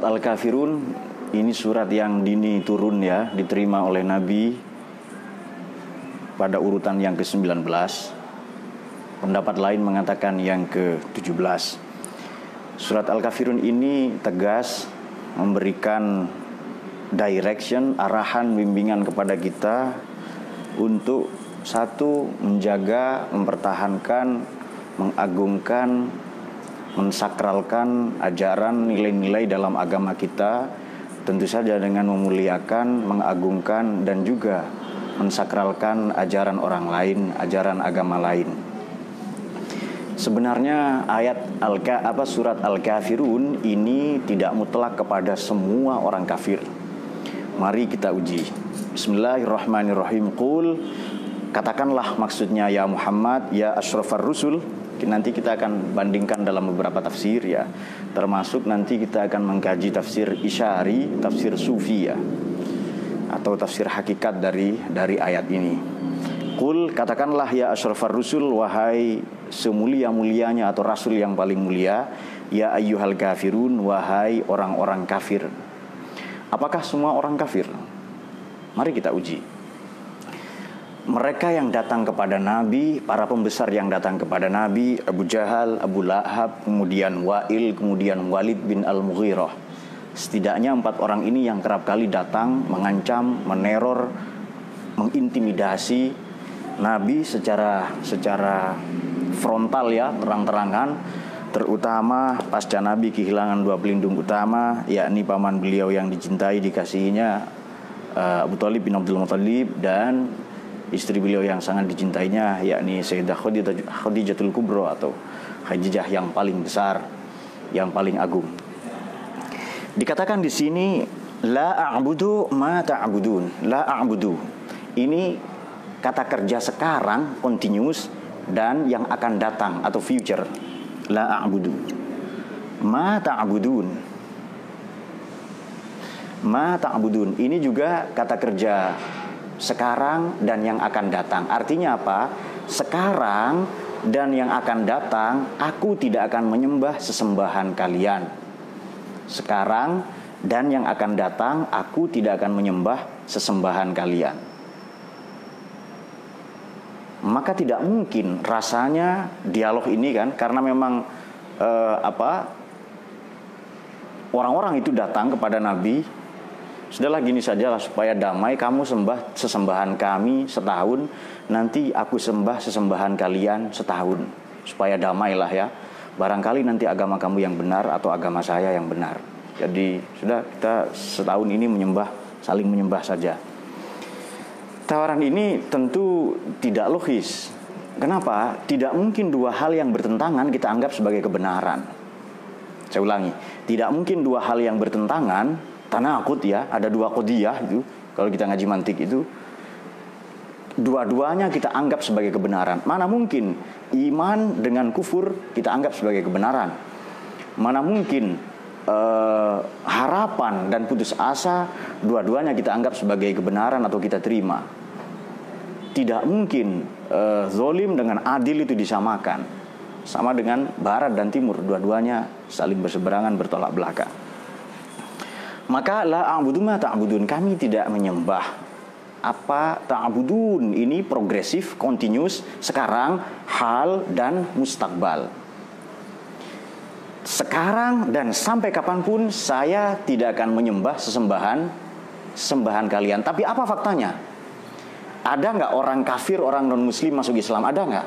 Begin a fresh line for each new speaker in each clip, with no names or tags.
Al-Kafirun ini surat yang dini turun ya, diterima oleh Nabi pada urutan yang ke-19. Pendapat lain mengatakan yang ke-17. Surat Al-Kafirun ini tegas memberikan direction, arahan, bimbingan kepada kita untuk satu, menjaga, mempertahankan, mengagungkan, mensakralkan ajaran nilai-nilai dalam agama kita, tentu saja dengan memuliakan, mengagungkan, dan juga mensakralkan ajaran orang lain, ajaran agama lain. Sebenarnya surat Al-Kafirun ini tidak mutlak kepada semua orang kafir. Mari kita uji. Bismillahirrahmanirrahim. Qul, katakanlah maksudnya ya Muhammad, ya asyrafar rusul. Nanti kita akan bandingkan dalam beberapa tafsir ya. Termasuk nanti kita akan mengkaji tafsir Isyari, tafsir Sufi ya, atau tafsir hakikat dari ayat ini. Qul, katakanlah ya asyrafar rusul, wahai semulia-mulianya atau rasul yang paling mulia, ya ayyuhal kafirun, wahai orang-orang kafir. Apakah semua orang kafir? Mari kita uji. Mereka yang datang kepada Nabi, para pembesar yang datang kepada Nabi, Abu Jahal, Abu Lahab, kemudian Wa'il, kemudian Walid bin Al-Mughirah. Setidaknya 4 orang ini yang kerap kali datang mengancam, meneror, mengintimidasi Nabi secara frontal ya, terang-terangan, terutama pasca Nabi kehilangan 2 pelindung utama, yakni paman beliau yang dicintai, dikasihinya Abu Thalib bin Abdul Muthalib, dan istri beliau yang sangat dicintainya, yakni Sayyidah Khadijatul Kubra atau Khadijah yang paling besar, yang paling agung. Dikatakan di sini la a'budu ma ta'budun. La a'budu ini kata kerja sekarang, continuous, dan yang akan datang atau future. La a'budu ma ta'budun. Ma ta'budun ini juga kata kerja sekarang dan yang akan datang. Artinya apa? Sekarang dan yang akan datang, aku tidak akan menyembah sesembahan kalian. Sekarang dan yang akan datang, aku tidak akan menyembah sesembahan kalian. Maka tidak mungkin rasanya dialog ini kan, karena memang orang-orang itu datang kepada Nabi, sudahlah gini sajalah supaya damai, kamu sembah sesembahan kami setahun, nanti aku sembah sesembahan kalian setahun, supaya damailah ya. Barangkali nanti agama kamu yang benar atau agama saya yang benar. Jadi sudah, kita setahun ini saling menyembah saja. Tawaran ini tentu tidak logis. Kenapa? Tidak mungkin 2 hal yang bertentangan kita anggap sebagai kebenaran. Saya ulangi, tidak mungkin 2 hal yang bertentangan, tanaqud ya, ada 2 qadiyah itu. Kalau kita ngaji mantik itu, dua-duanya kita anggap sebagai kebenaran. Mana mungkin iman dengan kufur kita anggap sebagai kebenaran? Mana mungkin harapan dan putus asa dua-duanya kita anggap sebagai kebenaran atau kita terima? Tidak mungkin zolim dengan adil itu disamakan. Sama dengan barat dan timur, dua-duanya saling berseberangan, bertolak belakang. Maka la a'budu ma ta'budun, kami tidak menyembah apa ta'budun ini progresif, continuous, sekarang, hal, dan mustakbal. Sekarang dan sampai kapanpun saya tidak akan menyembah sesembahan kalian. Tapi apa faktanya? Ada nggak orang kafir, orang non muslim masuk Islam? Ada nggak?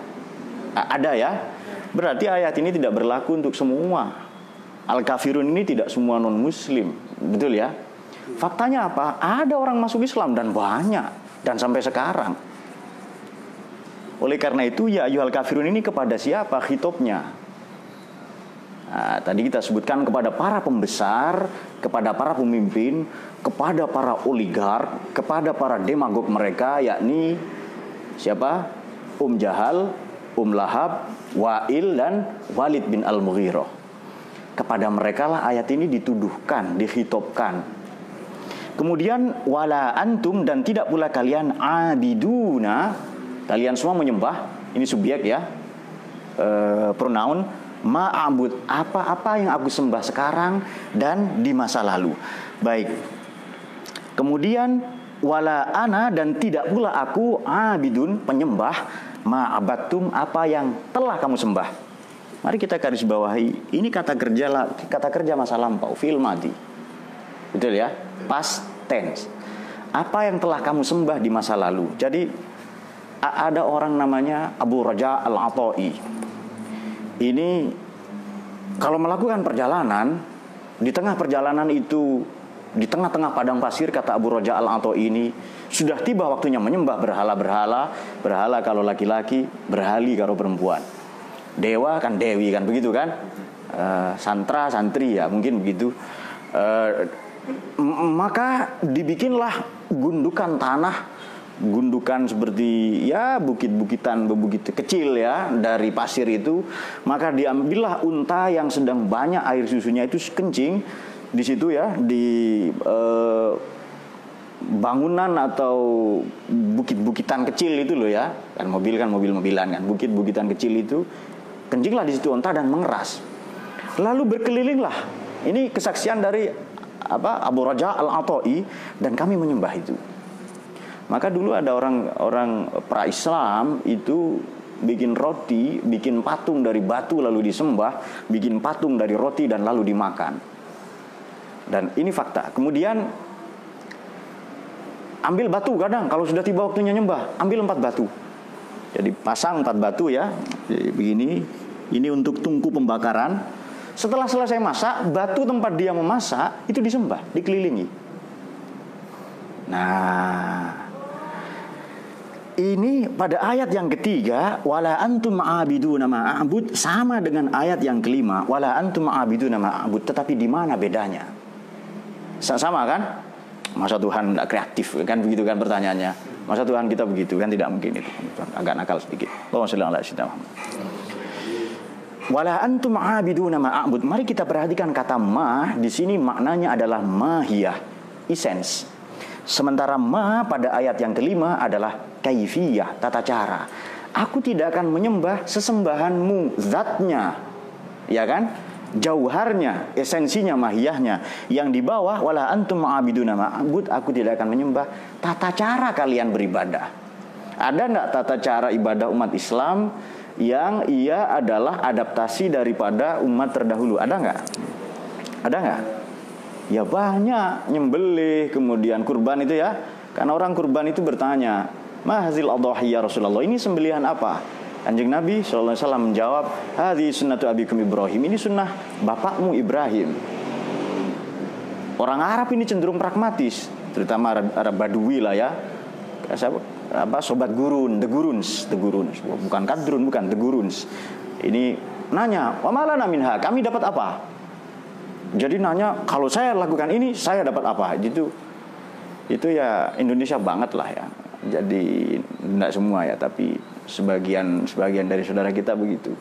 Ada ya. Berarti ayat ini tidak berlaku untuk semua. Al-Kafirun ini tidak semua non muslim, betul ya? Faktanya apa? Ada orang masuk Islam dan banyak, dan sampai sekarang. Oleh karena itu ya ayyuhal kafirun ini kepada siapa khitobnya? Nah, tadi kita sebutkan kepada para pembesar, kepada para pemimpin, kepada para oligark, kepada para demagog mereka, yakni siapa? Jahal, Lahab, Wa'il, dan Walid bin Al-Mughirah. Kepada mereka lah ayat ini dituduhkan, dihitobkan. Kemudian wala antum, dan tidak pula kalian abiduna, kalian semua menyembah, ini subjek ya, pronoun, ma'abud, apa-apa yang aku sembah sekarang dan di masa lalu. Baik. Kemudian wala ana, dan tidak pula aku abidun, penyembah, ma'abattum, apa yang telah kamu sembah. Mari kita garis bawahi, ini kata kerja masa lampau, fi'il madhi. Betul ya? Past tense. Apa yang telah kamu sembah di masa lalu. Jadi ada orang namanya Abu Raja Al-Ata'i. Ini kalau melakukan perjalanan, di tengah perjalanan itu, di tengah-tengah padang pasir, kata Abu Raja Al-Ata'i ini, sudah tiba waktunya menyembah berhala-berhala. Berhala kalau laki-laki, berhali kalau perempuan. Dewa kan dewi kan, begitu kan? Santra, santri ya, mungkin begitu. Maka dibikinlah gundukan tanah, gundukan seperti ya bukit-bukitan, bukit kecil ya dari pasir itu. Maka diambillah unta yang sedang banyak air susunya itu kencing di situ ya, di bangunan atau bukit-bukitan kecil itu loh ya, kan mobil-mobilan kan, bukit-bukitan kecil itu, kencinglah di situ unta dan mengeras. Lalu berkelilinglah. Ini kesaksian dari Abu Raja Al-Ata'i, dan kami menyembah itu. Maka dulu ada orang pra-Islam itu bikin roti, bikin patung dari batu lalu disembah, bikin patung dari roti dan lalu dimakan. Dan ini fakta. Kemudian ambil batu, kadang kalau sudah tiba waktunya nyembah, ambil 4 batu. Jadi pasang 4 batu ya, begini. Ini untuk tungku pembakaran. Setelah selesai masak, batu tempat dia memasak itu disembah, dikelilingi. Nah, ini pada ayat yang ketiga, wala antum ma'abiduna ma'abud, sama dengan ayat yang kelima, wala antum ma'abiduna ma'abud. Tetapi di mana bedanya? Sama kan? Masa Tuhan tidak kreatif kan, begitu kan pertanyaannya? Masa Tuhan kita begitu kan? Tidak mungkin itu. Agak nakal sedikit. Allahumma shalli ala sayyidina Muhammad. Wala antum ma'abiduna ma'abud. Mari kita perhatikan kata ma di sini, maknanya adalah mahiyah, essence. Sementara ma pada ayat yang kelima adalah kaifiyah, tata cara. Aku tidak akan menyembah sesembahanmu, zatnya, ya kan? Jauharnya, esensinya, mahiyahnya. Yang di bawah wala antum ma'abiduna ma'abud, aku tidak akan menyembah tata cara kalian beribadah. Ada enggak tata cara ibadah umat Islam yang ia adalah adaptasi daripada umat terdahulu? Ada enggak? Ada enggak? Ya banyak, nyembelih, kemudian kurban itu ya. Karena orang kurban itu bertanya, mahazil adhahi ya Rasulullah, ini sembelihan apa? Kanjeng Nabi SAW menjawab, hadhi sunnatu abikum Ibrahim, ini sunnah bapakmu Ibrahim. Orang Arab ini cenderung pragmatis, terutama Arab Badui lah ya. Sobat gurun, the guruns, bukan kadrun, bukan the guruns. Ini nanya, wa malana minha, kami dapat apa? Jadi nanya, kalau saya lakukan ini, saya dapat apa? Itu ya Indonesia banget lah ya. Jadi tidak semua ya, tapi sebagian dari saudara kita begitu.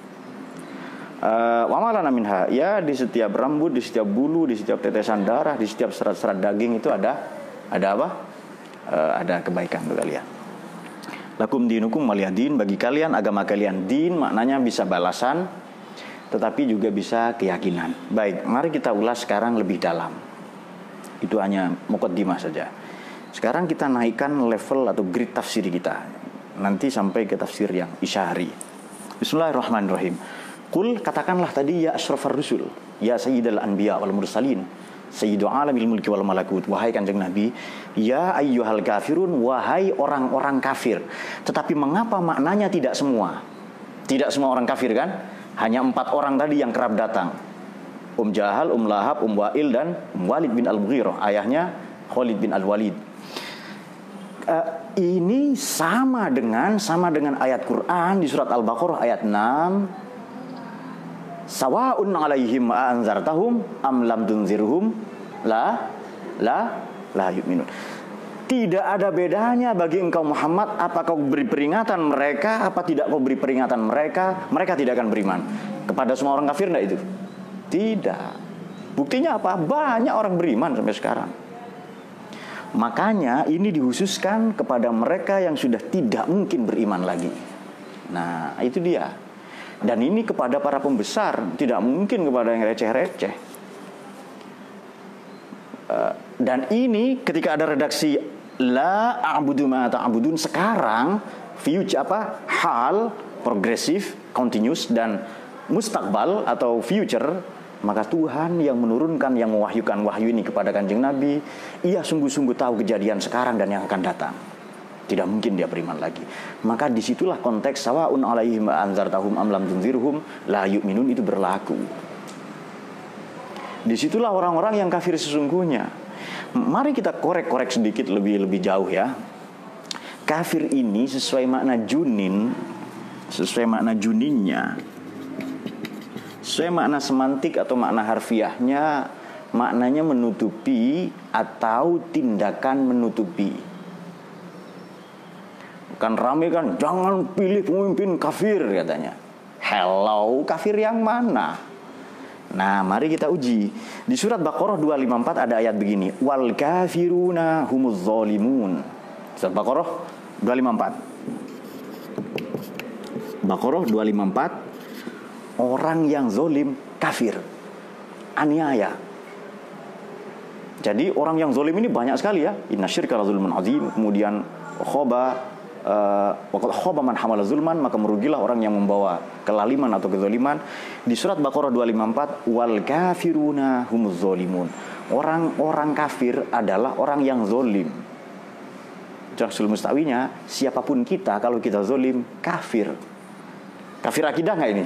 Wa malana minha, ya di setiap rambut, di setiap bulu, di setiap tetesan darah, di setiap serat-serat daging itu ada apa? Ada kebaikan untuk kalian. Lakum dinukum waliyadin, bagi kalian agama kalian. Din maknanya bisa balasan, tetapi juga bisa keyakinan. Baik, mari kita ulas sekarang lebih dalam. Itu hanya muqaddimah saja. Sekarang kita naikkan level atau grade tafsir kita, nanti sampai ke tafsir yang isyari. Bismillahirrahmanirrahim. Qul, katakanlah tadi, ya asyrafar rusul, ya sayyidal anbiya wal mursalin, sayyidu alamil mulki wal malakut. Wahai kanjeng Nabi, ya ayyuhal kafirun, wahai orang-orang kafir. Tetapi mengapa maknanya tidak semua? Tidak semua orang kafir kan? Hanya 4 orang tadi yang kerap datang, Jahal, Lahab, Wa'il, dan Walid bin Al-Mughirah, ayahnya Khalid bin Al-Walid. Ini sama dengan ayat Quran di surat Al-Baqarah ayat 6. Sawa'un 'alaihim anzartahum am lam tunzirhum la yu'minun. Tidak ada bedanya bagi engkau Muhammad, apa kau beri peringatan mereka, apa tidak kau beri peringatan mereka, mereka tidak akan beriman. Kepada semua orang kafir enggak itu? Tidak. Buktinya apa? Banyak orang beriman sampai sekarang. Makanya ini dikhususkan kepada mereka yang sudah tidak mungkin beriman lagi. Nah, itu dia. Dan ini kepada para pembesar, tidak mungkin kepada yang receh-receh. Dan ini ketika ada redaksi la a'budu ma ta'budun, sekarang future hal progresif, continuous dan mustakbal atau future, maka Tuhan yang menurunkan, yang mewahyukan wahyu ini kepada Kanjeng Nabi, ia sungguh-sungguh tahu kejadian sekarang dan yang akan datang. Tidak mungkin dia beriman lagi. Maka disitulah konteks sawaun alaihim anzartahum am lam tunzirhum la yu'minun itu berlaku. Disitulah orang-orang yang kafir sesungguhnya. Mari kita korek-korek sedikit lebih jauh ya. Kafir ini sesuai makna juninnya, sesuai makna semantik atau makna harfiahnya, maknanya menutupi atau tindakan menutupi. Kan rame kan, jangan pilih pemimpin kafir katanya. Hello, kafir yang mana? Nah, mari kita uji. Di surat Baqarah 254 ada ayat begini, wal kafiruna humuz zalimun. Surat Baqarah 254. Baqarah 254, orang yang zalim kafir, aniaya. Jadi orang yang zalim ini banyak sekali ya. Innasyirka la zulmun azim. Kemudian khaba man hamala zulman, maka merugilah orang yang membawa kelaliman atau kezaliman. Di surat Baqarah 254, wal kafiruna humuz zalimun. Orang-orang kafir adalah orang yang zalim. Jaksul mustawinya, siapapun kita kalau kita zalim kafir. Kafir akidah enggak ini?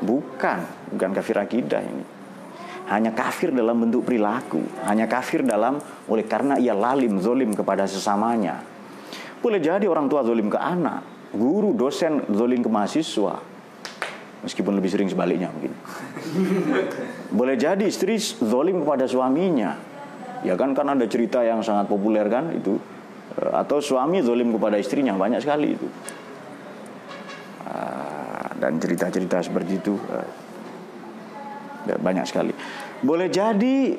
Bukan kafir akidah ini. Hanya kafir dalam bentuk perilaku, hanya kafir oleh karena ia lalim, zalim kepada sesamanya. Boleh jadi orang tua zalim ke anak, guru, dosen zalim ke mahasiswa. Meskipun lebih sering sebaliknya mungkin. Boleh jadi istri zalim kepada suaminya. Ya kan ada cerita yang sangat populer kan itu. Atau suami zalim kepada istrinya, banyak sekali itu. Dan cerita-cerita seperti itu banyak sekali. Boleh jadi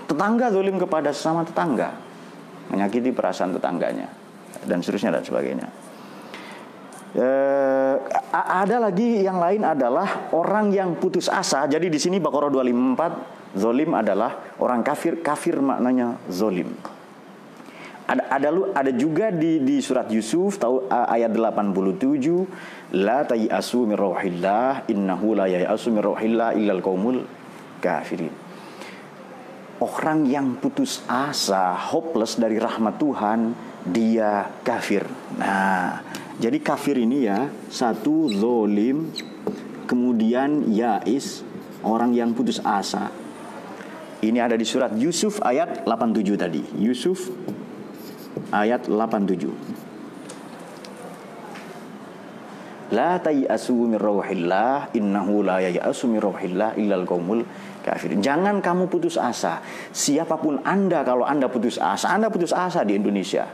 tetangga zalim kepada sesama tetangga, menyakiti perasaan tetangganya, dan seterusnya dan sebagainya. Ada lagi yang lain adalah orang yang putus asa. Jadi di sini Baqarah 254, zalim adalah orang kafir. Kafir maknanya zalim. Ada juga di surat Yusuf ayat 87, la tayasu mir rauhillah innahu la yayasu mir rauhillah illal qaumul kafirin. Orang yang putus asa, hopeless dari rahmat Tuhan, dia kafir. Nah, jadi kafir ini ya, satu zalim, kemudian yais, orang yang putus asa. Ini ada di surat Yusuf ayat 87 tadi. Yusuf ayat 87. La tayasu mir rauhillah innahu la yayasu mir rauhillah illal qaumul kafirin. Jangan kamu putus asa. Siapapun Anda, kalau Anda putus asa di Indonesia.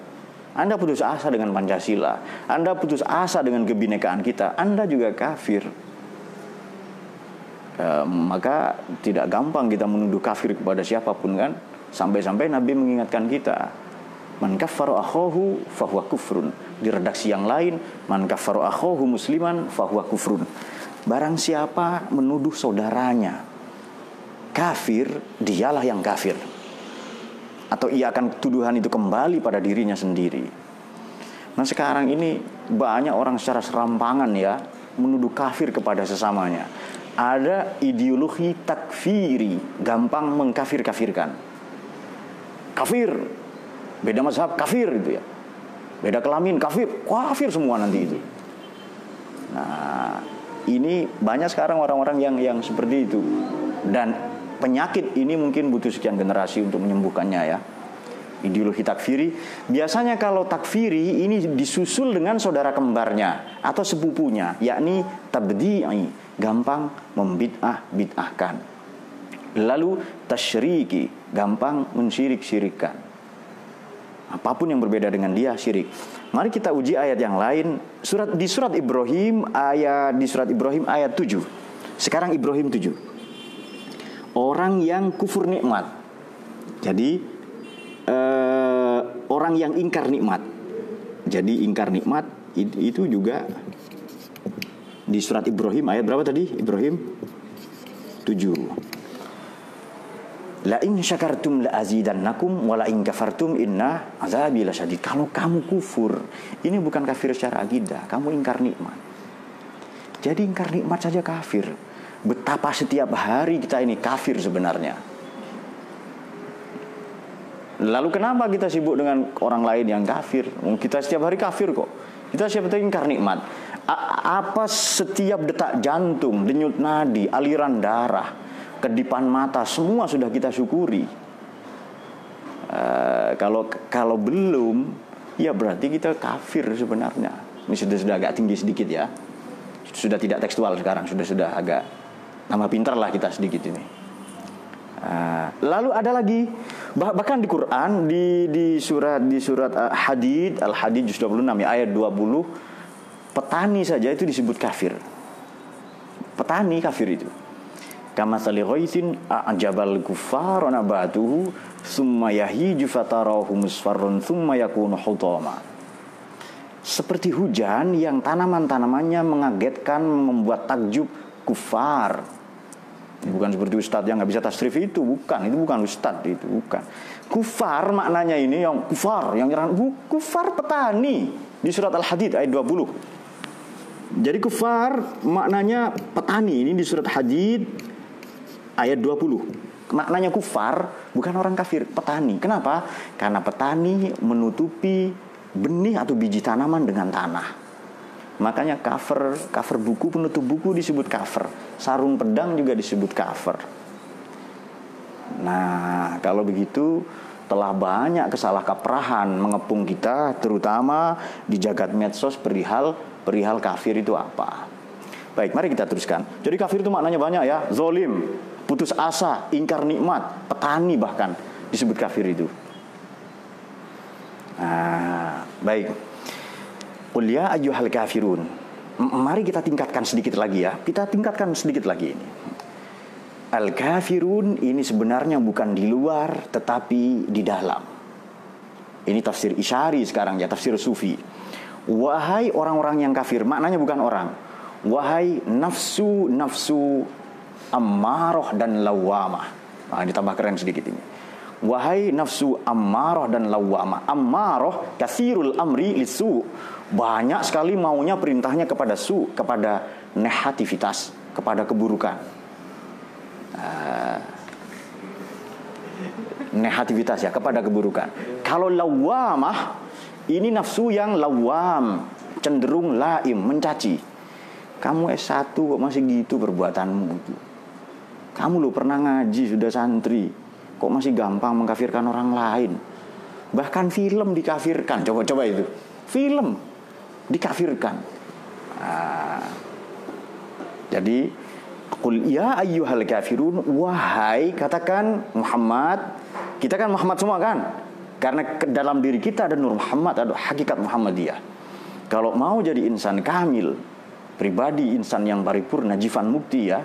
Anda putus asa dengan Pancasila. Anda putus asa dengan kebinekaan kita. Anda juga kafir. Maka tidak gampang kita menuduh kafir kepada siapapun kan. Sampai-sampai Nabi mengingatkan kita, man kaffara akhahu fahuwa kufrun. Di redaksi yang lain, man kaffara akhahu musliman fahuwa kufrun. Barang siapa menuduh saudaranya kafir, dialah yang kafir. Atau ia akan tuduhan itu kembali pada dirinya sendiri. Nah sekarang ini banyak orang secara serampangan ya menuduh kafir kepada sesamanya. Ada ideologi takfiri, gampang mengkafir-kafirkan. Kafir, beda mazhab kafir itu ya. Beda kelamin kafir, kafir semua nanti itu. Nah ini banyak sekarang orang-orang yang seperti itu. Dan penyakit ini mungkin butuh sekian generasi untuk menyembuhkannya ya. Ideologi takfiri. Biasanya kalau takfiri ini disusul dengan saudara kembarnya atau sepupunya, yakni tabdi'i, gampang bid'ahkan. Lalu tasyriki, gampang mensyirik-syirikkan. Apapun yang berbeda dengan dia syirik. Mari kita uji ayat yang lain. Di surat Ibrahim ayat 7. Sekarang Ibrahim 7. Orang yang kufur nikmat. Jadi orang yang ingkar nikmat. Jadi ingkar nikmat itu juga Di surat Ibrahim ayat berapa tadi? Ibrahim 7. La in syakartum la azidannakum wa la in kafartum inna azabi lasyadid. Kalau kamu kufur, ini bukan kafir secara akidah, kamu ingkar nikmat. Jadi ingkar nikmat saja kafir. Betapa setiap hari kita ini kafir sebenarnya. Lalu kenapa kita sibuk dengan orang lain yang kafir? Kita setiap hari kafir kok. Kita setiap hari ingkar nikmat. Apa setiap detak jantung, denyut nadi, aliran darah, kedipan mata, semua sudah kita syukuri. Kalau belum, ya berarti kita kafir sebenarnya. Ini sudah agak tinggi sedikit ya. Sudah tidak tekstual sekarang, sudah agak nama pintar lah kita sedikit ini. Lalu ada lagi, bahkan di Quran di surat Hadid, Al-Hadid juz 26 ya, ayat 20, petani saja itu disebut kafir. Petani kafir itu. Kamatsali ghaitsin a'jabal kuffar nabatuhu tsumma yahiju fatarahu musfarrun tsumma yakunu hutama. Seperti hujan yang tanaman-tanamannya mengagetkan, membuat takjub kufar. Bukan seperti ustadz yang nggak bisa tasrif itu, bukan. Itu bukan ustadz, itu bukan. Kufar maknanya ini yang kufar, yang kufar petani di surat Al-Hadid ayat 20. Jadi kufar maknanya petani, ini di surat Hadid ayat 20. Maknanya kufar bukan orang kafir, petani. Kenapa? Karena petani menutupi benih atau biji tanaman dengan tanah. Makanya cover buku, penutup buku disebut cover. Sarung pedang juga disebut cover. Nah, kalau begitu telah banyak kesalahkaprahan mengepung kita, terutama di jagat medsos perihal kafir itu apa. Baik, mari kita teruskan. Jadi kafir itu maknanya banyak ya. Zolim, putus asa, ingkar nikmat, petani bahkan disebut kafir itu. Baik. Qul ya ayyuhal kafirun. Mari kita tingkatkan sedikit lagi ya. Kita tingkatkan sedikit lagi ini. Al-kafirun ini sebenarnya bukan di luar tetapi di dalam. Ini tafsir Isyari sekarang ya, tafsir Sufi. Wahai orang-orang yang kafir, maknanya bukan orang. Wahai nafsu ammarah dan lawamah. Nah, ditambah keren sedikit ini. Wahai nafsu ammarah dan lawamah. Ammarah katsirul amri lisu. Banyak sekali maunya perintahnya kepada kepada negativitas, kepada keburukan. Negativitas ya, kepada keburukan. Kalau lawamah ini nafsu yang lawam, cenderung laim, mencaci. Kamu S1 kok masih gitu perbuatanmu itu. Kamu lo pernah ngaji, sudah santri, kok masih gampang mengkafirkan orang lain. Bahkan film dikafirkan. Coba itu. Film dikafirkan. Jadi qul ya ayyuhal kafirun, wahai, katakan Muhammad. Kita kan Muhammad semua kan? Karena dalam diri kita ada Nur Muhammad, ada hakikat Muhammadiyah. Kalau mau jadi insan kamil, pribadi insan yang paripurna, jifan mukti ya,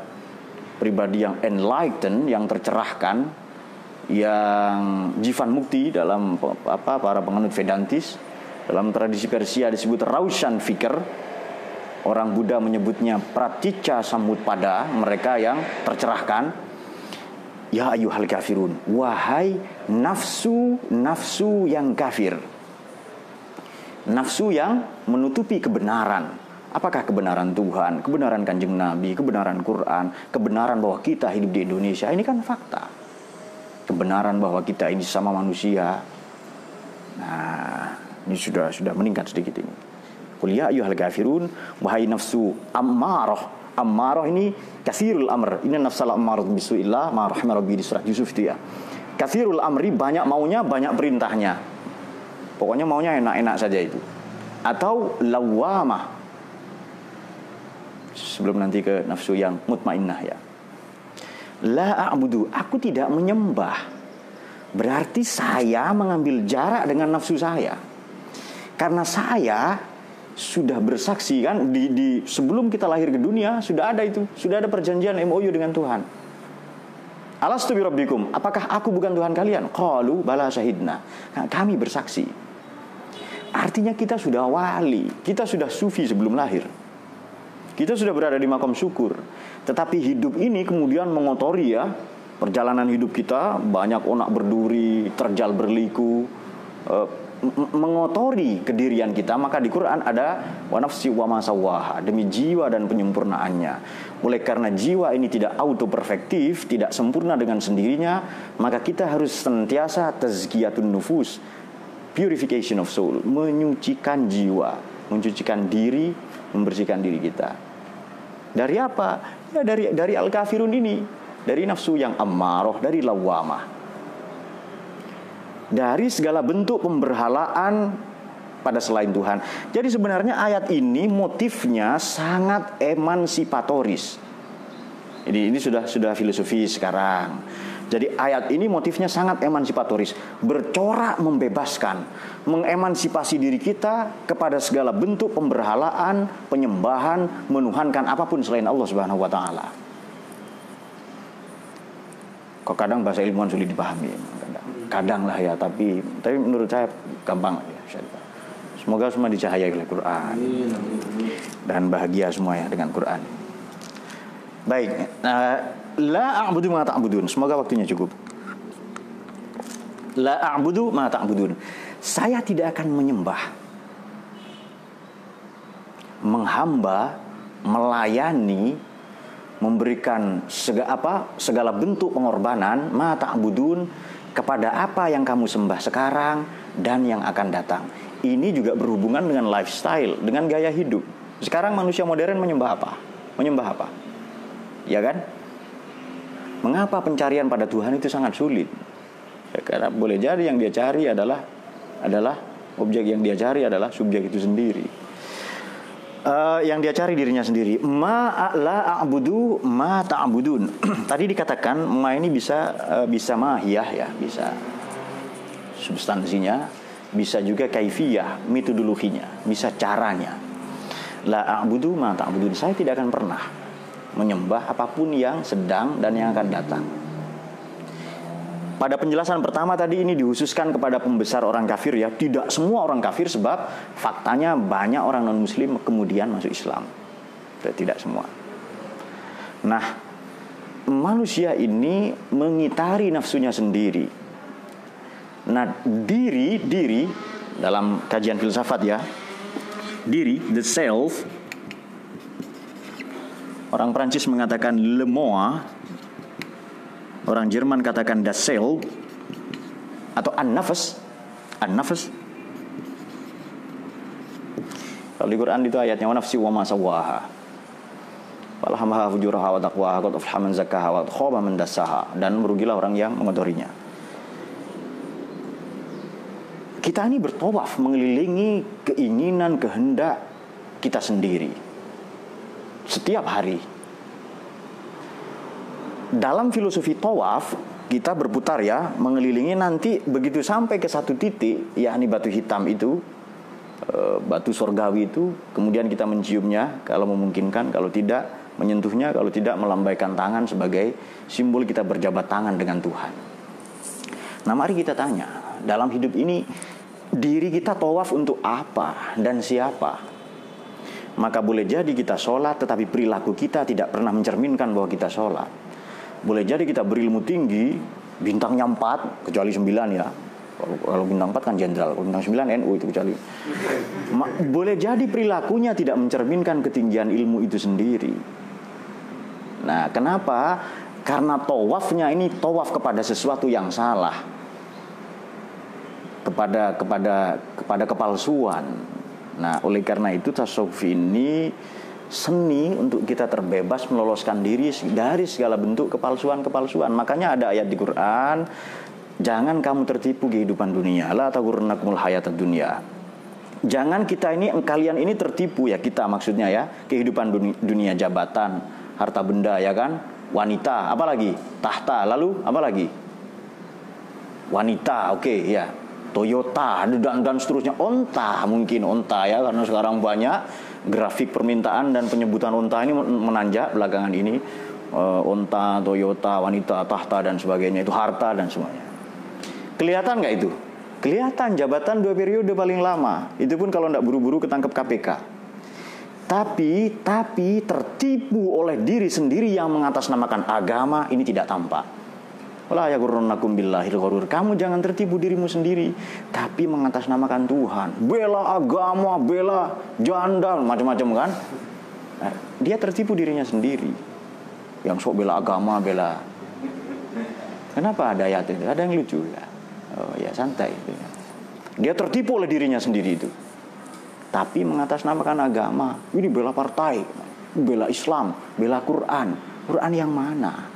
pribadi yang enlightened, yang tercerahkan, yang jifan mukti dalam para penganut Vedantis, dalam tradisi Persia disebut Raushan Fikr. Orang Buddha menyebutnya Praticca Samutpada, mereka yang tercerahkan. Ya ayyuhal kafirun, wahai nafsu yang kafir. Nafsu yang menutupi kebenaran. Apakah kebenaran Tuhan, kebenaran Kanjeng Nabi, kebenaran Quran, kebenaran bahwa kita hidup di Indonesia, ini kan fakta. Kebenaran bahwa kita ini sama manusia. Nah, ini sudah meningkat sedikit ini. Qul ya ayyuhal kafirun, wahai nafsu ammarah. Ammarah ini katsirul amr. Ini nafsul ammarah bisuillah ma rahimah rabbi di surat Yusuf itu ya. Katsirul amri, banyak maunya, banyak perintahnya. Pokoknya maunya enak-enak saja itu. Atau lawamah. Sebelum nanti ke nafsu yang mutmainnah ya. La a'budu, aku tidak menyembah. Berarti saya mengambil jarak dengan nafsu saya. Karena saya sudah bersaksi kan di sebelum kita lahir ke dunia sudah ada itu, sudah ada perjanjian MOU dengan Tuhan. Alastu bi rabbikum, apakah aku bukan Tuhan kalian? Qalu bala syahidna. Nah, kami bersaksi. Artinya kita sudah wali, kita sudah sufi sebelum lahir. Kita sudah berada di makom syukur. Tetapi hidup ini kemudian mengotori ya perjalanan hidup kita, banyak onak berduri, terjal berliku, mengotori kedirian kita. Maka di Quran ada wa nafsi wa ma sawwaha, demi jiwa dan penyempurnaannya. Oleh karena jiwa ini tidak auto perfektif, tidak sempurna dengan sendirinya, maka kita harus senantiasa tazkiyatun nufus, purification of soul, menyucikan jiwa, mencucikan diri, membersihkan diri kita. Dari apa? Ya dari al-kafirun ini, dari nafsu yang ammarah, dari lawamah, dari segala bentuk pemberhalaan pada selain Tuhan. Jadi sebenarnya ayat ini motifnya sangat emansipatoris. Ini sudah filosofi sekarang. Jadi ayat ini motifnya sangat emansipatoris, bercorak membebaskan, mengemansipasi diri kita kepada segala bentuk pemberhalaan, penyembahan, menuhankan apapun selain Allah Subhanahu wa taala. Kok kadang bahasa ilmuwan sulit dipahami, kadang lah ya, tapi menurut saya gampang ya. Semoga semua dicahayai oleh Quran dan bahagia semua ya dengan Quran. Baik, la a'budu ma ta'budun. Semoga waktunya cukup. La a'budu ma ta'budun. Saya tidak akan menyembah, menghamba, melayani, memberikan segala bentuk pengorbanan ma ta'budun kepada apa yang kamu sembah sekarang dan yang akan datang. Ini juga berhubungan dengan lifestyle, dengan gaya hidup. Sekarang manusia modern menyembah apa? Menyembah apa? Ya kan? Mengapa pencarian pada Tuhan itu sangat sulit? Ya, karena boleh jadi yang dia cari adalah objek yang dia cari adalah subjek itu sendiri. Yang dia cari dirinya sendiri. Ma la a'budu ma ta'budun. Tadi dikatakan ma ini bisa mahiyah ya, bisa substansinya, bisa juga kaifiyah, metodologinya, bisa caranya. La a'budu ma ta'budun. Saya tidak akan pernah menyembah apapun yang sedang dan yang akan datang. Pada penjelasan pertama tadi ini dihususkan kepada pembesar orang kafir ya. Tidak semua orang kafir, sebab faktanya banyak orang non muslim kemudian masuk Islam. Tidak semua. Nah, manusia ini mengitari nafsunya sendiri. Nah, diri dalam kajian filsafat ya, diri, the self, orang Prancis mengatakan le moi, orang Jerman katakan das Self, atau an-nafs. Kalau di Quran itu ayatnya wa nafsi wa ma sawwaha falhamaha fujuraha wa taqwaha qad aflaha man zakkaha wa khaba man dassaha, dan merugilah orang yang mengotorinya. Kita ini bertawaf mengelilingi keinginan, kehendak kita sendiri setiap hari. Dalam filosofi tawaf kita berputar ya, mengelilingi, nanti begitu sampai ke satu titik, yakni batu hitam itu, batu surgawi itu, kemudian kita menciumnya kalau memungkinkan, kalau tidak menyentuhnya, kalau tidak melambaikan tangan sebagai simbol kita berjabat tangan dengan Tuhan. Nah, mari kita tanya, dalam hidup ini diri kita tawaf untuk apa dan siapa? Maka boleh jadi kita sholat, tetapi perilaku kita tidak pernah mencerminkan bahwa kita sholat. Boleh jadi kita berilmu tinggi, bintangnya 4, kecuali 9 ya. Kalau bintang 4 kan jenderal, kalau bintang 9 NU itu kecuali. Boleh jadi perilakunya tidak mencerminkan ketinggian ilmu itu sendiri. Nah, kenapa? Karena tawafnya ini tawaf kepada sesuatu yang salah, kepada kepalsuan. Nah, oleh karena itu tasawuf ini seni untuk kita terbebas meloloskan diri dari segala bentuk kepalsuan. Makanya ada ayat di Quran, jangan kamu tertipu kehidupan dunia, la taghurrannakumul hayatad dunya. Jangan kalian ini tertipu ya, kita maksudnya ya, kehidupan dunia, jabatan, harta benda ya kan, wanita, apalagi tahta, lalu apa lagi? Wanita, oke ya. Toyota dan seterusnya, onta ya, karena sekarang banyak grafik permintaan dan penyebutan onta ini menanjak belakangan ini. Onta, Toyota, wanita, tahta dan sebagainya, itu harta dan semuanya. Kelihatan nggak itu? Kelihatan, jabatan 2 periode paling lama. Itu pun kalau nggak buru-buru ketangkep KPK. Tapi tertipu oleh diri sendiri yang mengatasnamakan agama ini tidak tampak. Wala yaghurrannakum billahil ghurur. Kamu jangan tertipu dirimu sendiri, tapi mengatasnamakan Tuhan. Bela agama, bela janda, macam-macam kan? Nah, dia tertipu dirinya sendiri. Yang sok bela agama, bela. Kenapa ada ayat itu? Ada yang lucu ya. Oh ya, santai. Dia tertipu oleh dirinya sendiri itu. Tapi mengatasnamakan agama. Ini bela partai, bela Islam, bela Quran. Quran yang mana?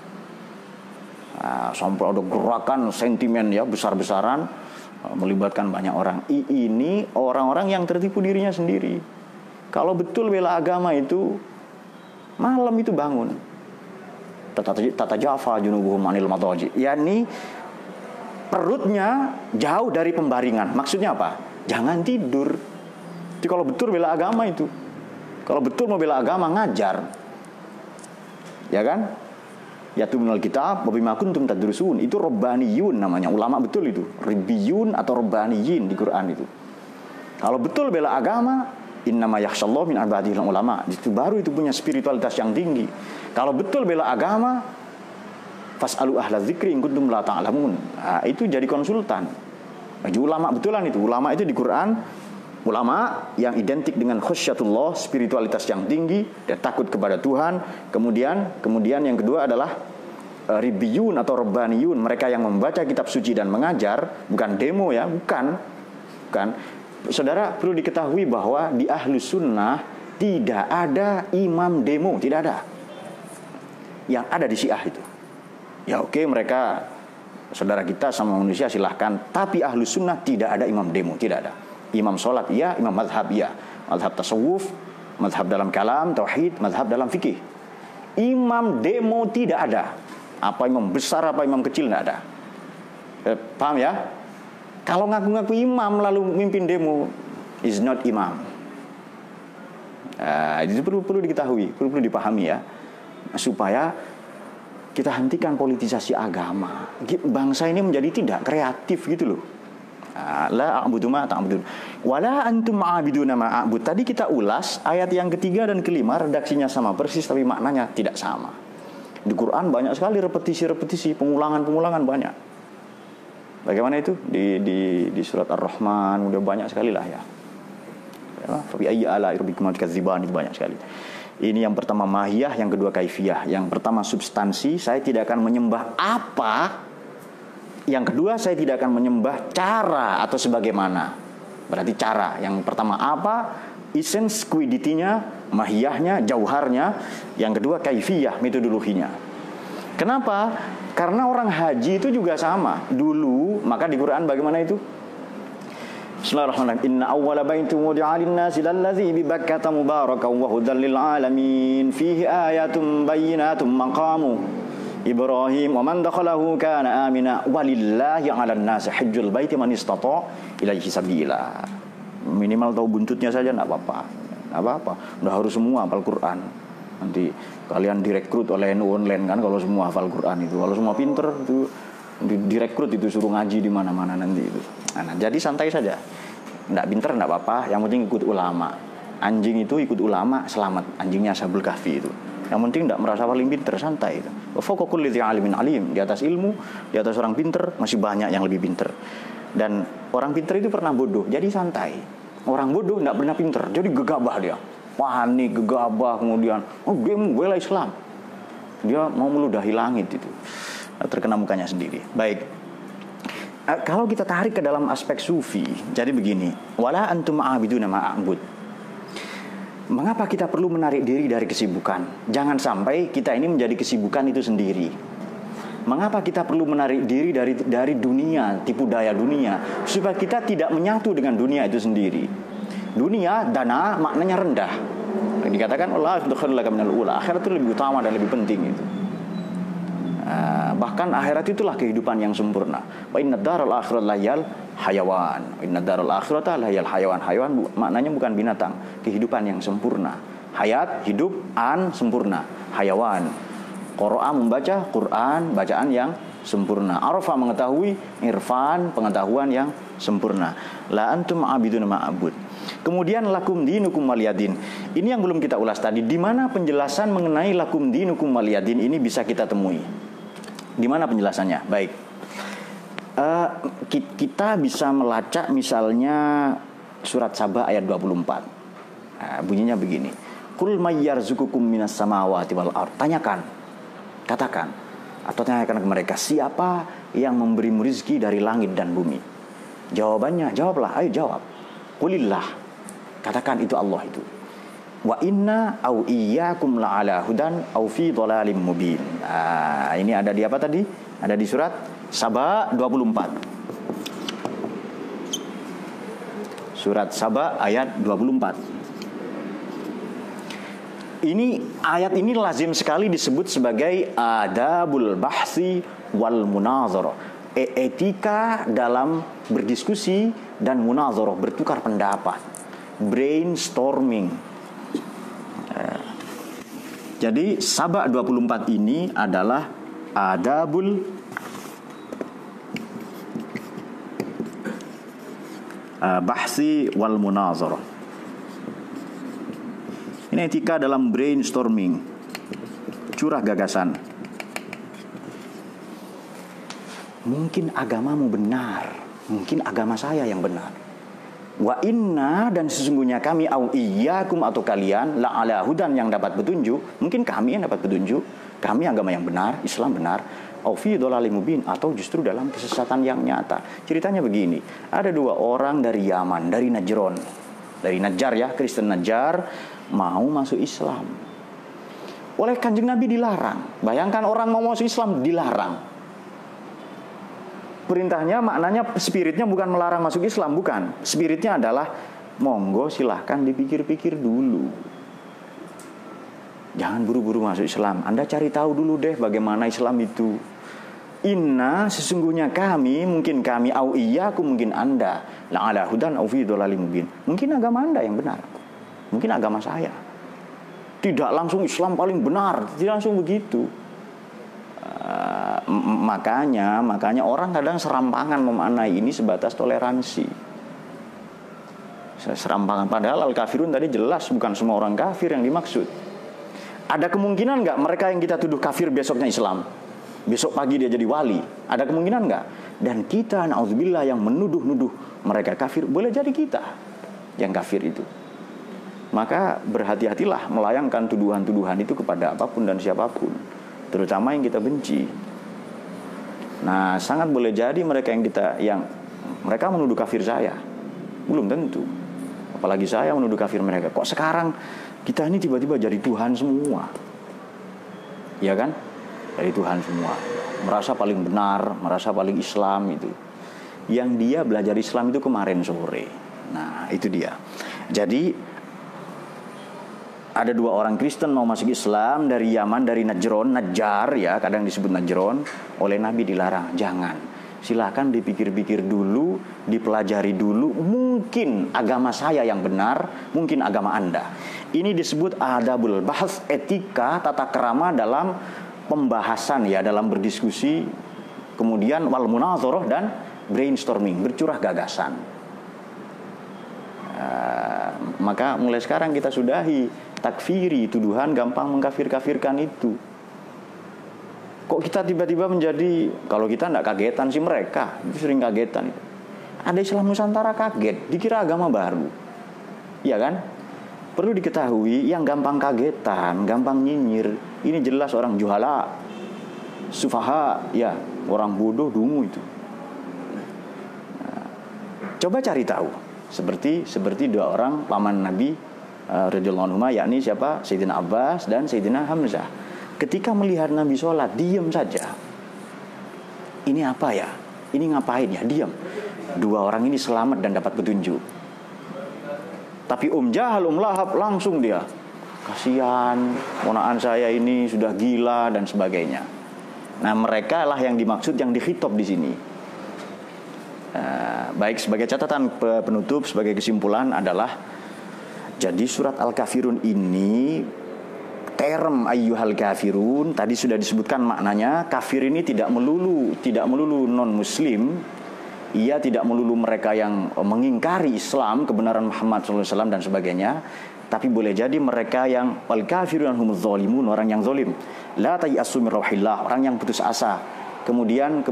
Nah, sampai ada gerakan sentimen ya besar-besaran, melibatkan banyak orang. Ini orang-orang yang tertipu dirinya sendiri. Kalau betul bela agama itu, malam itu bangun. Tata jafa junubuhum anil madaji. Yani perutnya jauh dari pembaringan. Maksudnya apa? Jangan tidur. Jadi kalau betul bela agama itu, kalau betul mau bela agama ngajar, ya kan? Yatumnul kitab wa bima kuntum tadrusun. Itu rabbaniyun namanya. Ulama betul itu. Ribbiyun atau rabbaniyin di Quran itu. Kalau betul bela agama, innama yakhshallahu min ibadihil ulama. Itu baru itu punya spiritualitas yang tinggi. Kalau betul bela agama, fasalu ahla dzikri in kuntum la ta'lamun. Nah, itu jadi konsultan. Jadi ulama betulan itu. Ulama itu di Quran, ulama yang identik dengan khusyatullah, spiritualitas yang tinggi, dan takut kepada Tuhan. Kemudian yang kedua adalah ribbiyun atau rabbaniyun, mereka yang membaca kitab suci dan mengajar, bukan demo ya, bukan. Saudara perlu diketahui bahwa di Ahlus Sunnah tidak ada imam demo, tidak ada. Yang ada di Syiah itu. Ya oke, mereka saudara kita sama manusia silahkan, tapi Ahlus Sunnah tidak ada imam demo, tidak ada. Imam sholat iya, imam mazhab iya. Mazhab tasawuf, mazhab dalam kalam, tauhid, mazhab dalam fikih. Imam demo tidak ada. Apa imam besar, apa imam kecil, tidak ada. Paham ya? Kalau ngaku-ngaku imam lalu mimpin demo, is not imam. Itu perlu diketahui, perlu dipahami ya, supaya kita hentikan politisasi agama. Bangsa ini menjadi tidak kreatif gitu loh. La a'budu ma ta'budun wala antum ma'abiduna ma a'bud. Tadi kita ulas ayat yang ketiga dan kelima, redaksinya sama persis tapi maknanya tidak sama. Di Quran banyak sekali repetisi, pengulangan banyak. Bagaimana itu? Di surat Ar-Rahman udah banyak sekali lah ya. Fa bi ayyi ala'i rabbikuma tukadziban, itu banyak sekali. Ini yang pertama mahiyah, yang kedua kaifiyah. Yang pertama substansi, saya tidak akan menyembah apa. Yang kedua, saya tidak akan menyembah cara atau sebagaimana. Berarti cara. Yang pertama apa? Essence, quidity-nya, mahiyahnya, jauharnya. Yang kedua, kaifiyah, metodologinya. Kenapa? Karena orang haji itu juga sama. Dulu, maka di Quran bagaimana itu? Bismillahirrahmanirrahim. Inna awwala baitin wudi'a lin-nasi lallazi bi Bakkata mubarakan wa hudan lil alamin. Fihi ayatun bayyinatun maqamu Ibrahim wa man dakhalahu kana amina walillahi 'alan nasi hajjul baiti man istata' ilaihi sabila. Minimal tahu buntutnya saja enggak apa-apa. Udah harus semua hafal Quran. Nanti kalian direkrut oleh NU online kan kalau semua hafal Quran itu. Kalau semua pinter itu direkrut itu, suruh ngaji di mana-mana nanti itu. Nah, jadi santai saja. Enggak pinter enggak apa-apa, yang penting ikut ulama. Anjing itu ikut ulama selamat, anjingnya Ashabul Kahfi itu. Yang penting tidak merasa paling pinter, santai itu. Wa fawqa kulli dzi 'alimin 'alim. Di atas ilmu, di atas orang pinter masih banyak yang lebih pinter. Dan orang pinter itu pernah bodoh, jadi santai. Orang bodoh tidak pernah pinter, jadi gegabah dia. Panik, gegabah, kemudian dia membela Islam. Dia mau meludahi langit itu. Terkena mukanya sendiri. Baik. Kalau kita tarik ke dalam aspek sufi, jadi begini, wala antum ma'abiduna ma'abud. Mengapa kita perlu menarik diri dari kesibukan? Jangan sampai kita ini menjadi kesibukan itu sendiri. Mengapa kita perlu menarik diri dari dunia, tipu daya dunia, supaya kita tidak menyatu dengan dunia itu sendiri. Dunia, dana, maknanya rendah. Dikatakan Allah khairul laka minal ula. Akhirat itu lebih utama dan lebih penting itu. Bahkan akhirat itulah kehidupan yang sempurna. Wa inna daral akhirat layal hayawan. Inna daral akhirata layal hayawan. Hayawan maknanya bukan binatang, kehidupan yang sempurna. Hayat, hidup, sempurna. Hayawan. Qara'a membaca, Quran, bacaan yang sempurna. Arafa mengetahui, irfan, pengetahuan yang sempurna. La antum ma'abiduna ma'abud. Kemudian lakum dinukum waliyadin. Ini yang belum kita ulas tadi. Di mana penjelasan mengenai lakum dinukum waliyadin ini bisa kita temui? Di mana penjelasannya? Baik. Kita bisa melacak misalnya surat Saba ayat 24. Bunyinya begini. Qul may yarzuqukum minas samawati wal ardh. Tanyakan, katakan atau tanyakan ke mereka, siapa yang memberimu rezeki dari langit dan bumi? Jawabannya, jawablah, ayo jawab. Qulillah. Katakan itu Allah itu. Wa inna au iyyakum la'ala hudan au fi dhalalim mubin. Ini ada di apa tadi? Ada di surat Saba 24. Surat Saba ayat 24. Ayat ini lazim sekali disebut sebagai adabul bahsi wal munazarah. Etika dalam berdiskusi dan munazarah, bertukar pendapat. Brainstorming. Jadi Saba 24 ini adalah adabul bahsi wal munazarah. Ini etika dalam brainstorming, curah gagasan. Mungkin agamamu benar, mungkin agama saya yang benar. Wa inna, dan sesungguhnya kami, au iyyakum atau kalian, la ala hudan yang dapat petunjuk. Mungkin kami yang dapat petunjuk, kami agama yang benar, Islam benar, au fi dhalalim mubin, atau justru dalam kesesatan yang nyata. Ceritanya begini, ada dua orang dari Yaman, dari Najran, dari Najjar ya, Kristen Najjar, mau masuk Islam. Oleh Kanjeng Nabi dilarang. Bayangkan orang mau masuk Islam dilarang. Perintahnya, maknanya spiritnya bukan melarang masuk Islam, bukan. Spiritnya adalah monggo silahkan dipikir-pikir dulu. Jangan buru-buru masuk Islam. Anda cari tahu dulu deh bagaimana Islam itu. Inna, sesungguhnya kami, mungkin kami, au iyyakum, mungkin Anda, la ala hudan au fi dhalalim mubin. Mungkin agama Anda yang benar. Mungkin agama saya. Tidak langsung Islam paling benar, tidak langsung begitu. Makanya orang kadang serampangan memaknai ini sebatas toleransi. Serampangan, padahal al-kafirun tadi jelas bukan semua orang kafir yang dimaksud. Ada kemungkinan nggak mereka yang kita tuduh kafir besoknya Islam, besok pagi dia jadi wali? Ada kemungkinan nggak? Dan kita na'udzubillah yang menuduh-nuduh mereka kafir, boleh jadi kita yang kafir itu. Maka berhati-hatilah melayangkan tuduhan-tuduhan itu kepada apapun dan siapapun, terutama yang kita benci. Nah, sangat boleh jadi mereka mereka menuduh kafir saya, belum tentu. Apalagi saya menuduh kafir mereka. Kok sekarang kita ini tiba-tiba jadi Tuhan semua? Ya kan? Jadi Tuhan semua. Merasa paling benar, merasa paling Islam itu. Yang dia belajar Islam itu kemarin sore. Nah, itu dia. Jadi ada dua orang Kristen mau masuk Islam dari Yaman, dari Najjar ya, kadang disebut Najran. Oleh Nabi dilarang, jangan. Silakan dipikir-pikir dulu, dipelajari dulu. Mungkin agama saya yang benar, mungkin agama Anda. Ini disebut adabul bahs, etika, tata krama dalam pembahasan ya, dalam berdiskusi. Kemudian wal munazarah dan brainstorming, bercurah gagasan. Maka mulai sekarang kita sudahi takfiri, tuduhan gampang mengkafir-kafirkan itu. Kok kita tiba-tiba menjadi, kalau kita tidak kagetan sih mereka, itu sering kagetan. Ada Islam Nusantara kaget, dikira agama baru. Ya kan? Perlu diketahui yang gampang kagetan, gampang nyinyir, ini jelas orang juhala, sufaha, ya, orang bodoh dungu itu. Nah, coba cari tahu. Seperti dua orang paman Nabi radhiyallahu anhu, yakni siapa? Sayyidina Abbas dan Sayyidina Hamzah. Ketika melihat Nabi sholat, diam saja. Ini apa ya? Ini ngapain ya? Diam. Dua orang ini selamat dan dapat petunjuk. Tapi Jahal, Lahab langsung dia, kasihan, ponakan saya ini sudah gila dan sebagainya. Nah, mereka lah yang dimaksud, yang dikhitab di sini. Baik, sebagai catatan penutup, sebagai kesimpulan adalah, jadi surat Al-Kafirun ini, term ayyuhal kafirun tadi sudah disebutkan maknanya. Kafir ini tidak melulu non muslim. ia tidak melulu mereka yang mengingkari Islam, kebenaran Muhammad SAW dan sebagainya, tapi boleh jadi mereka yang wal kafirun humuz zalimun, orang yang zalim. La tayasu min rauhillah, orang yang putus asa. Kemudian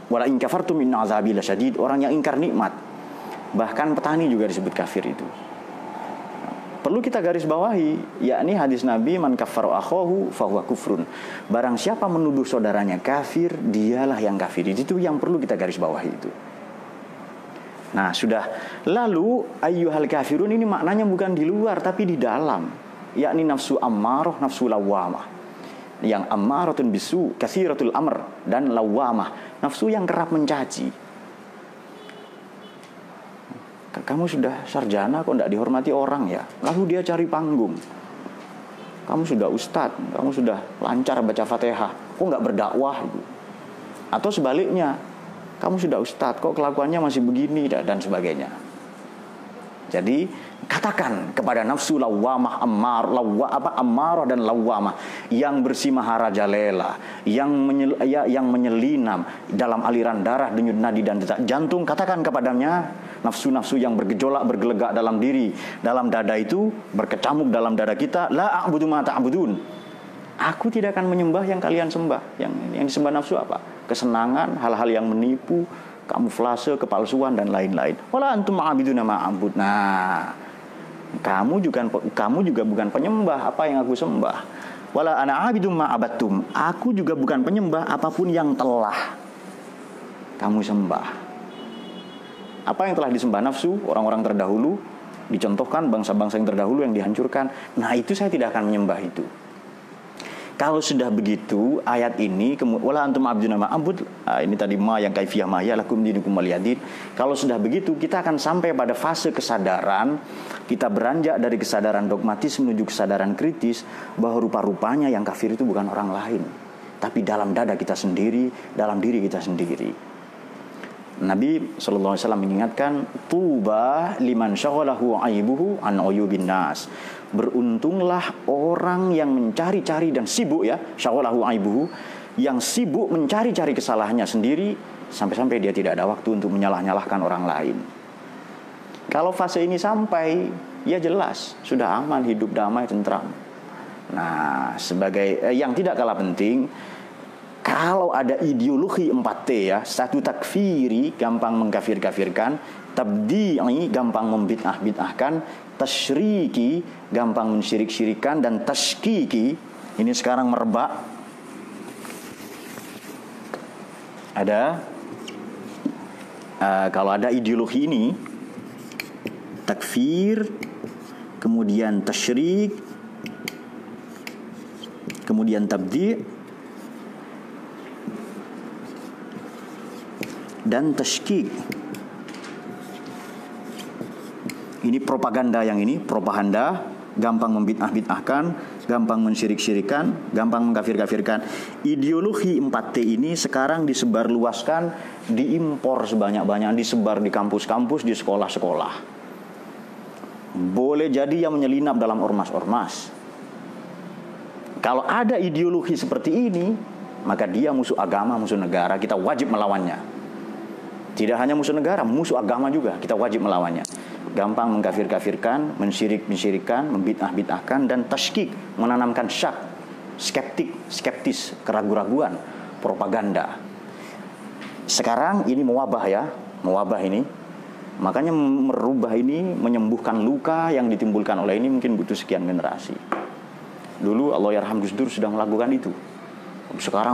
wala in kafartum inna azabi lasyadid, orang yang ingkar nikmat. Bahkan petani juga disebut kafir itu. Perlu kita garis bawahi, yakni hadis Nabi, man kaffara akhahu fahuwa kufrun. Barang siapa menuduh saudaranya kafir, dialah yang kafir. Itu yang perlu kita garis bawahi itu. Nah, sudah. Lalu ayyuhal kafirun ini maknanya bukan di luar tapi di dalam, yakni nafsu ammarah, nafsu lawamah. Yang ammaratun bisu, katsiratul amr, dan lawamah, nafsu yang kerap mencaci. Kamu sudah sarjana kok tidak dihormati orang ya? Lalu dia cari panggung. Kamu sudah ustadz, kamu sudah lancar baca Fatihah, kok nggak berdakwah gitu. Atau sebaliknya, kamu sudah ustadz, kok kelakuannya masih begini dan sebagainya. Jadi katakan kepada nafsu lawamah, ammarah dan lawamah yang bersimaharajalela, yang menyelinap dalam aliran darah, denyut nadi dan detak jantung, katakan kepadanya, nafsu-nafsu yang bergejolak, bergelegak dalam diri, dalam dada itu, berkecamuk dalam dada kita, la a'budu ma ta'budun. Aku tidak akan menyembah yang kalian sembah. Yang disembah nafsu apa? Kesenangan, hal-hal yang menipu, kamuflase, kepalsuan dan lain-lain. Wala antum ma'abiduna ma'abud. Nah, kamu juga bukan penyembah apa yang aku sembah. Wala ana 'abidum ma'abattum. Aku juga bukan penyembah apapun yang telah kamu sembah. Apa yang telah disembah nafsu orang-orang terdahulu, dicontohkan bangsa-bangsa yang terdahulu yang dihancurkan. Nah, itu saya tidak akan menyembah itu. Kalau sudah begitu, ayat ini wala antum abduna ma'abud, ini tadi ma yang kaifiyah ma ya lakum dinukum waliyadin. Kalau sudah begitu, kita akan sampai pada fase kesadaran, kita beranjak dari kesadaran dogmatis menuju kesadaran kritis bahwa rupa-rupanya yang kafir itu bukan orang lain, tapi dalam dada kita sendiri, dalam diri kita sendiri. Nabi SAW mengingatkan, tuba liman syaghalahu aibuhu an uyubin nas. Beruntunglah orang yang mencari-cari dan sibuk ya, syaghalahu aibuhu, yang sibuk mencari-cari kesalahannya sendiri sampai-sampai dia tidak ada waktu untuk menyalah-nyalahkan orang lain. Kalau fase ini sampai, ya jelas sudah aman, hidup damai, tentram. Nah, sebagai yang tidak kalah penting, kalau ada ideologi 4T ya, satu takfiri, gampang mengkafir-kafirkan, tabdi'i, gampang membid'ah-bid'ahkan, tasyriki, gampang mensyirik-syirikan, dan tashkiki, ini sekarang merebak. Kalau ada ideologi ini, takfir, kemudian tasyrik, kemudian tabdi' dan tashkik. Ini propaganda yang ini, propaganda, gampang membid'ah-bid'ahkan, gampang mensyirik-syirikan, gampang mengkafir-kafirkan. Ideologi 4T ini sekarang disebarluaskan, diimpor sebanyak-banyak, disebar di kampus-kampus, di sekolah-sekolah. Boleh jadi yang menyelinap dalam ormas-ormas. Kalau ada ideologi seperti ini, maka dia musuh agama, musuh negara, kita wajib melawannya. Tidak hanya musuh negara, musuh agama juga, kita wajib melawannya. Gampang mengkafir-kafirkan, mensyirikkan, membid'ah-bid'ahkan, dan tashkik, menanamkan syak, skeptis, keraguan-raguan, propaganda. Sekarang ini mewabah ya, mewabah ini. Makanya merubah ini, menyembuhkan luka yang ditimbulkan oleh ini mungkin butuh sekian generasi. Dulu Allah yarham Gus Dur sudah melakukan itu. Sekarang